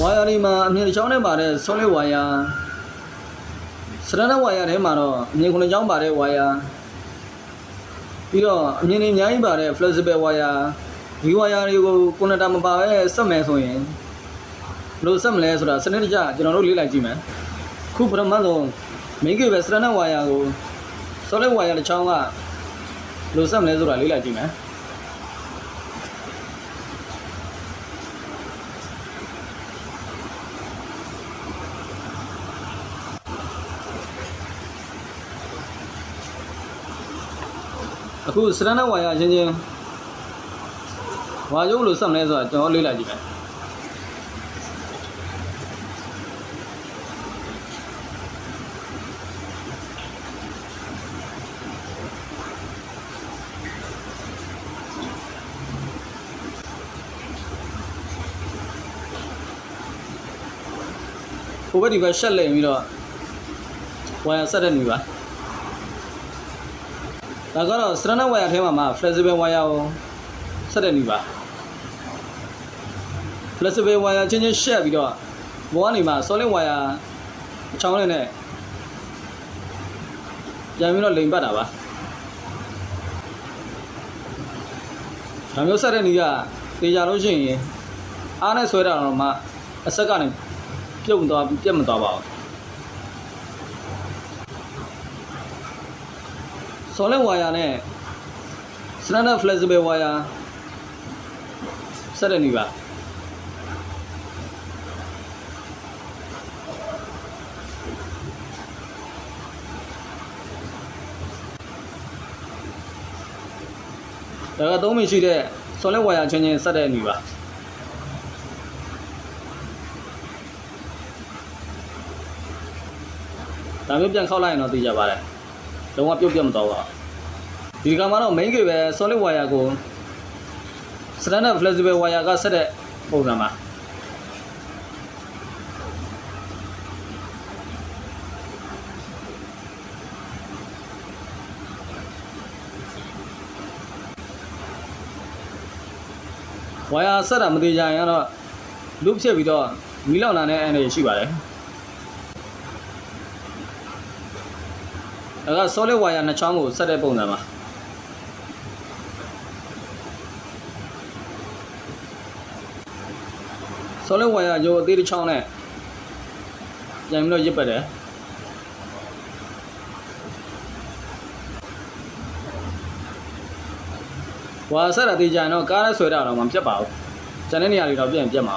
ဝါယာဒီမှာအမြင်တစ်ချောင်းနဲ့ပါတဲ့ဆောလစ်ဝါယာစရဏဝါယာထဲမှာတော့အမြင်ခုနှစ်ချောင်းပါတဲ့ဝါယာပြီးတော့အမြင်တွေအများကြီးပါတဲ့ flexible ဝါယာဒီဝါယာတွေကိုကွန်နတာမပါပဲဆက်မယ်ဆိုရင်ဘယ်လိုဆက်မလဲဆိုတာစနစ်တကျကျွန်တော်တို့လေ့လာကြည့်မယ်ခုပထမဆုံး main cable စရဏဝါယာကို solid ဝါယာတစ်ချောင်းကဘယ်လိုဆက်မလဲဆိုတာလေ့လာကြည့်မယ်အခုစရဏဝါယာချင်းချင်းဝါရုပ်လို့ဆက်မလဲဆိုတာကျွန်တော်လေ့လာကြည့်မယ်ဟိုဘက်ဒီဘက်ရှက်လိမ့်ပြီးတော့ဝါယာဆက်တဲ့နေပါဒါကတော့စရဏဝါယာထဲမှာ flexible ဝါယာကိုဆက်တဲ့နေပါ flexible ဝါယာချင်းချင်းရှက်ပြီးတော့ဘောကနေမှာ solid ဝါယာအချောင်းလေးနဲ့ပြန်ပြီးတော့လိမ်ပတ်တာပါဒါမျိုးဆက်တဲ့နေကတေချာလို့ရှိရင်အားနဲ့ဆွဲတာတော့မှအဆက်ကနေပြုတ်သွားပြတ်မသွားပါဘူး solid ဝါယာနဲ့ standard flexible ဝါယာဆက်တဲ့နေပါဒါကသုံးမိရှိတဲ့ solid ဝါယာချင်းချင်းဆက်တဲ့နေပါဒါမျိုးပြန်ခောက်လိုက်ရင်တော့သိကြပါတယ်လုံးဝပြုတ်ပြတ်မသွားပါဘူးဒီကမှာတော့ main cable ပဲ solid ဝါယာကို standard flexible ဝါယာကဆက်တဲ့ပုံစံပါဝါယာဆက်တာမသေးကြရင်တော့ loop ဖြစ်ပြီးတော့မီးလောင်လာတဲ့အန္တရာယ်ရှိပါတယ်ဒါက solid ဝါယာနှစ်ချောင်းကိုဆက်တဲ့ပုံစံပါ solid ဝါယာရိုးအသေးတစ်ချောင်းနဲ့ပြန်ပြီးတော့ရစ်ပတ်တယ်ဝါဆက်တာသေးကြရင်တော့ကားနဲ့ဆွဲတာတော့မပြတ်ပါဘူးကျန်တဲ့နေရာတွေတော့ပြန်ပြတ်မှာ